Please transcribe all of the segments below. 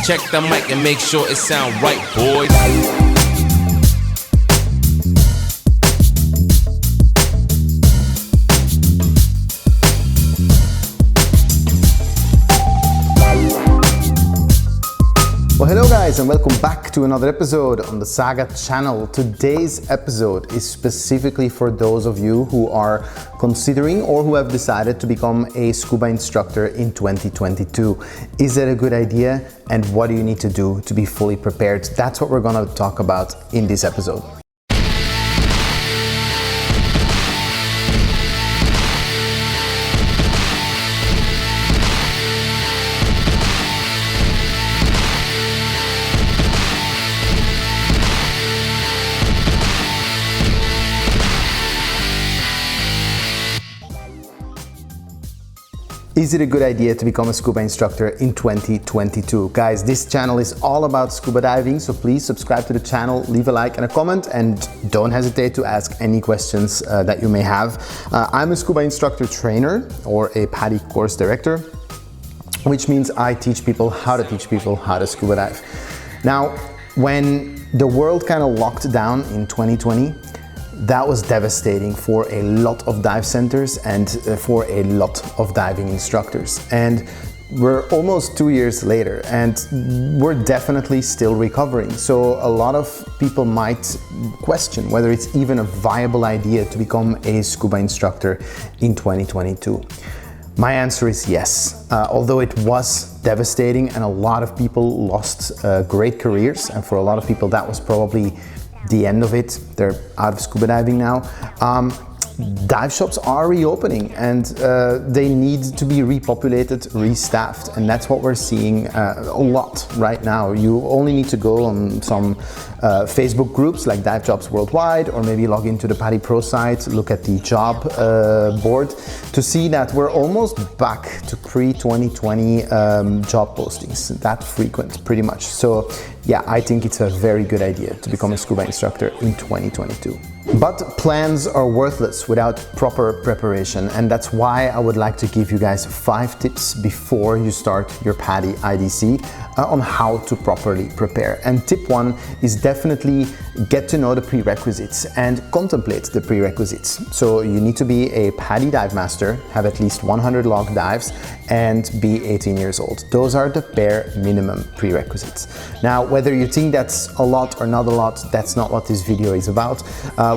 Check the mic and make sure it sound right, boys. Well, hello guys, and welcome back to another episode on the SAGA channel. Today's episode is specifically for those of you who are considering or who have decided to become a scuba instructor in 2022. Is that a good idea? And what do you need to do to be fully prepared? That's what we're gonna talk about in this episode. Is it a good idea to become a scuba instructor in 2022? Guys, this channel is all about scuba diving, so please subscribe to the channel, leave a like and a comment, and don't hesitate to ask any questions that you may have. I'm a scuba instructor trainer or a Padi course director, which means I teach people how to scuba dive. Now, when the world kind of locked down in 2020, that was devastating for a lot of dive centers and for a lot of diving instructors. And we're almost 2 years later and we're definitely still recovering. So a lot of people might question whether it's even a viable idea to become a scuba instructor in 2022. My answer is yes. Although it was devastating and a lot of people lost great careers, and for a lot of people that was probably the end of it. They're out of scuba diving now. Dive shops are reopening and they need to be repopulated, restaffed, and that's what we're seeing a lot right now. You only need to go on some Facebook groups like Dive Jobs Worldwide, or maybe log into the Padi Pro site, look at the job board to see that we're almost back to pre-2020 job postings, that frequent pretty much. So yeah, I think it's a very good idea to become a scuba instructor in 2022. But plans are worthless without proper preparation, and that's why I would like to give you guys 5 tips before you start your Padi IDC on how to properly prepare. And tip 1 is definitely get to know the prerequisites and contemplate the prerequisites. So you need to be a Padi dive master, have at least 100 log dives, and be 18 years old. Those are the bare minimum prerequisites. Now, whether you think that's a lot or not a lot, that's not what this video is about.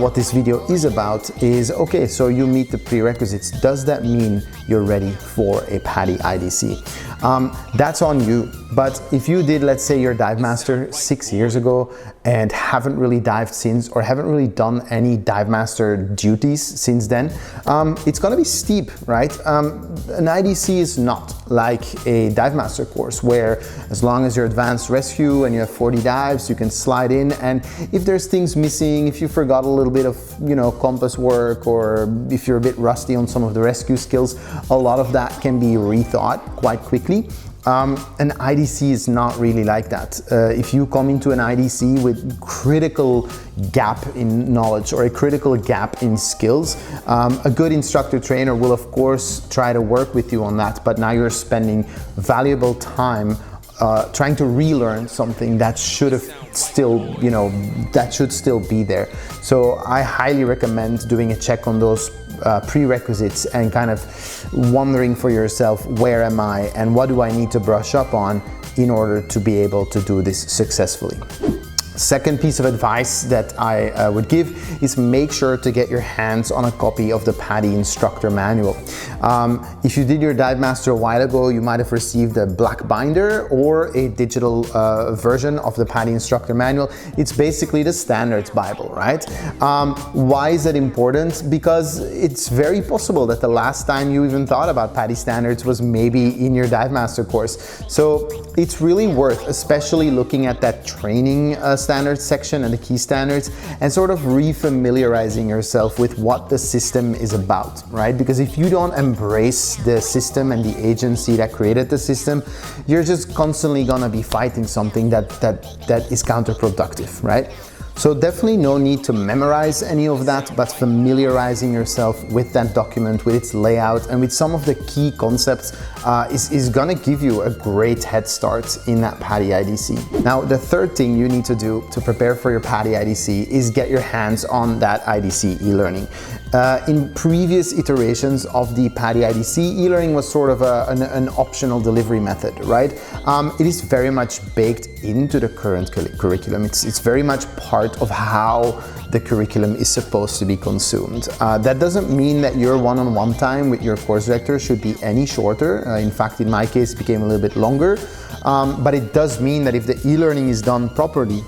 What this video is about is, okay, so you meet the prerequisites. Does that mean you're ready for a Padi IDC? That's on you. But if you did, let's say, your dive master 6 years ago and haven't really dived since, or haven't really done any dive master duties since then, it's gonna be steep, right? An IDC is not like a dive master course where as long as you're advanced rescue and you have 40 dives, you can slide in, and if there's things missing, if you forgot a little bit of, you know, compass work, or if you're a bit rusty on some of the rescue skills, a lot of that can be rethought quite quickly. An IDC is not really like that. If you come into an IDC with critical gap in knowledge or a critical gap in skills, a good instructor trainer will of course try to work with you on that, but now you're spending valuable time trying to relearn something that should have still, you know, that should still be there. So I highly recommend doing a check on those prerequisites and kind of wondering for yourself, where am I and what do I need to brush up on in order to be able to do this successfully. Second piece of advice that I would give is make sure to get your hands on a copy of the Padi Instructor Manual. If you did your Dive Master a while ago, you might have received a black binder or a digital version of the Padi Instructor Manual. It's basically the standards Bible, right? Why is that important? Because it's very possible that the last time you even thought about Padi standards was maybe in your Dive Master course. So it's really worth, especially looking at that training standards section and the key standards, and sort of refamiliarizing yourself with what the system is about, right? Because if you don't embrace the system and the agency that created the system, you're just constantly gonna be fighting something that is counterproductive, right? So definitely no need to memorize any of that, but familiarizing yourself with that document, with its layout, and with some of the key concepts is gonna give you a great head start in that Padi IDC. Now, the third thing you need to do to prepare for your Padi IDC is get your hands on that IDC e-learning. In previous iterations of the Padi IDC, e-learning was sort of an optional delivery method, right? It is very much baked into the current curriculum. It's very much part of how the curriculum is supposed to be consumed. That doesn't mean that your one-on-one time with your course director should be any shorter. In fact, in my case, it became a little bit longer. But it does mean that if the e-learning is done properly,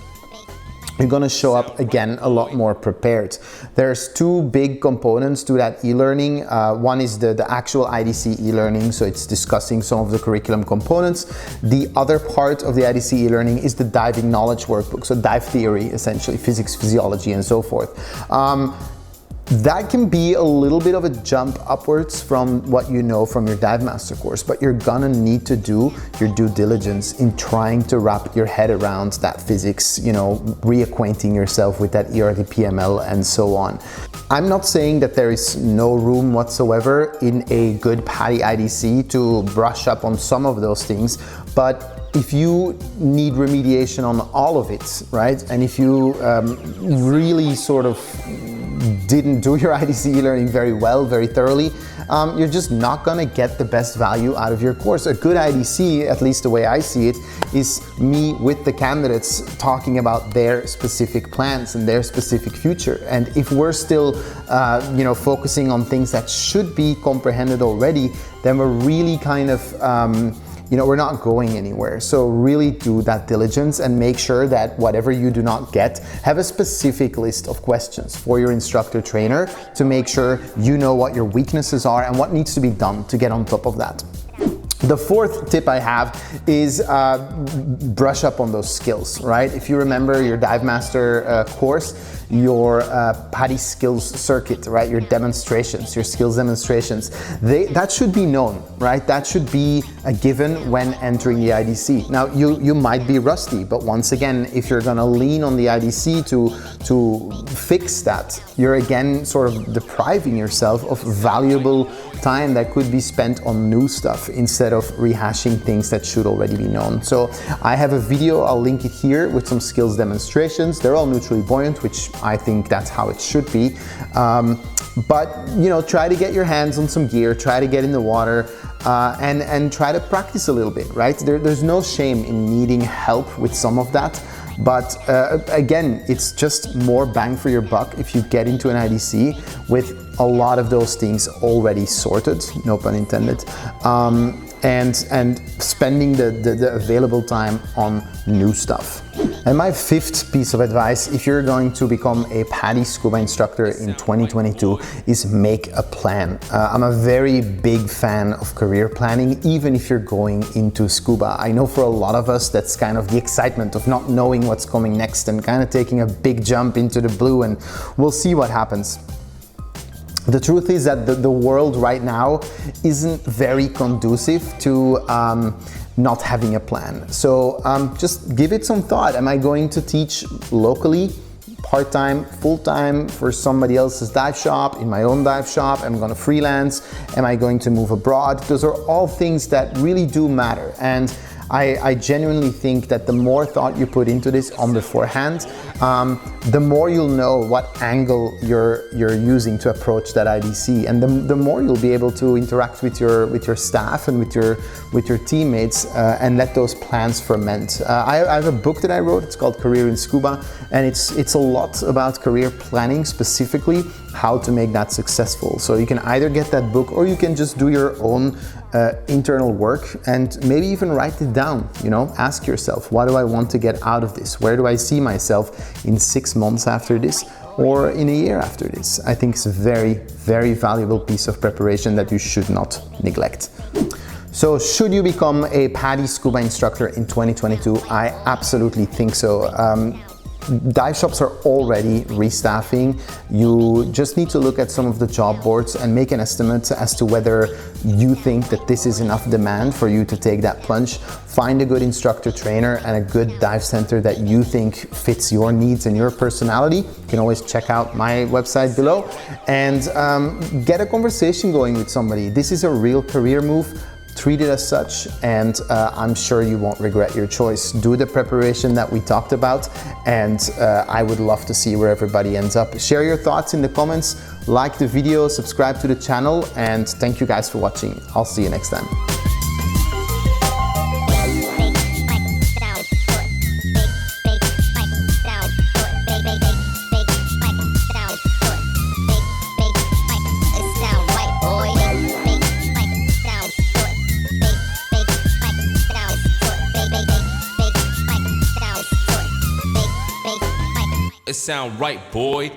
you're gonna show up again a lot more prepared. There's two big components to that e-learning. One is the actual IDC e-learning, so it's discussing some of the curriculum components. The other part of the IDC e-learning is the diving knowledge workbook, so dive theory, essentially, physics, physiology, and so forth. That can be a little bit of a jump upwards from what you know from your Dive Master course, but you're gonna need to do your due diligence in trying to wrap your head around that physics, you know, reacquainting yourself with that ERDPML and so on. I'm not saying that there is no room whatsoever in a good Padi IDC to brush up on some of those things, but if you need remediation on all of it, right, and if you really sort of didn't do your IDC e-learning very well, very thoroughly, you're just not gonna get the best value out of your course. A good IDC, at least the way I see it, is me with the candidates talking about their specific plans and their specific future. And if we're still you know, focusing on things that should be comprehended already, then we're really kind of you know, we're not going anywhere. So really do that diligence and make sure that whatever you do not get, have a specific list of questions for your instructor trainer to make sure you know what your weaknesses are and what needs to be done to get on top of that. The fourth tip I have is brush up on those skills, right? If you remember your Dive Master course, your Padi skills circuit, right? Your demonstrations, your skills demonstrations, that should be known, right? That should be a given when entering the IDC. Now, you might be rusty, but once again, if you're gonna lean on the IDC to fix that, you're again sort of depriving yourself of valuable time that could be spent on new stuff instead of rehashing things that should already be known. So I have a video, I'll link it here, with some skills demonstrations. They're all neutrally buoyant, which I think that's how it should be. But you know, try to get your hands on some gear, try to get in the water, and try to practice a little bit, right? There's no shame in needing help with some of that. But again, it's just more bang for your buck if you get into an IDC with a lot of those things already sorted, no pun intended, and spending the available time on new stuff. And my fifth piece of advice, if you're going to become a Padi scuba instructor in 2022, is make a plan. I'm a very big fan of career planning, even if you're going into scuba. I know for a lot of us, that's kind of the excitement of not knowing what's coming next and kind of taking a big jump into the blue, and we'll see what happens. The truth is that the world right now isn't very conducive to not having a plan. So just give it some thought. Am I going to teach locally, part-time, full-time for somebody else's dive shop, in my own dive shop? Am I going to freelance? Am I going to move abroad? Those are all things that really do matter. And I genuinely think that the more thought you put into this on beforehand, the more you'll know what angle you're using to approach that IDC, and the more you'll be able to interact with your staff and with your teammates and let those plans ferment. I have a book that I wrote. It's called Career in Scuba, and it's a lot about career planning, specifically how to make that successful. So you can either get that book, or you can just do your own internal work and maybe even write it down. You know, ask yourself, what do I want to get out of this? Where do I see myself in 6 months after this, or in a year after this? I think it's a very, very valuable piece of preparation that you should not neglect. So should you become a Padi scuba instructor in 2022? I absolutely think so. Dive shops are already restaffing. You just need to look at some of the job boards and make an estimate as to whether you think that this is enough demand for you to take that plunge. Find a good instructor trainer and a good dive center that you think fits your needs and your personality. You can always check out my website below and get a conversation going with somebody. This is a real career move. Treat it as such, and I'm sure you won't regret your choice. Do the preparation that we talked about, and I would love to see where everybody ends up. Share your thoughts in the comments, like the video, subscribe to the channel, and thank you guys for watching. I'll see you next time. It sound right, boy.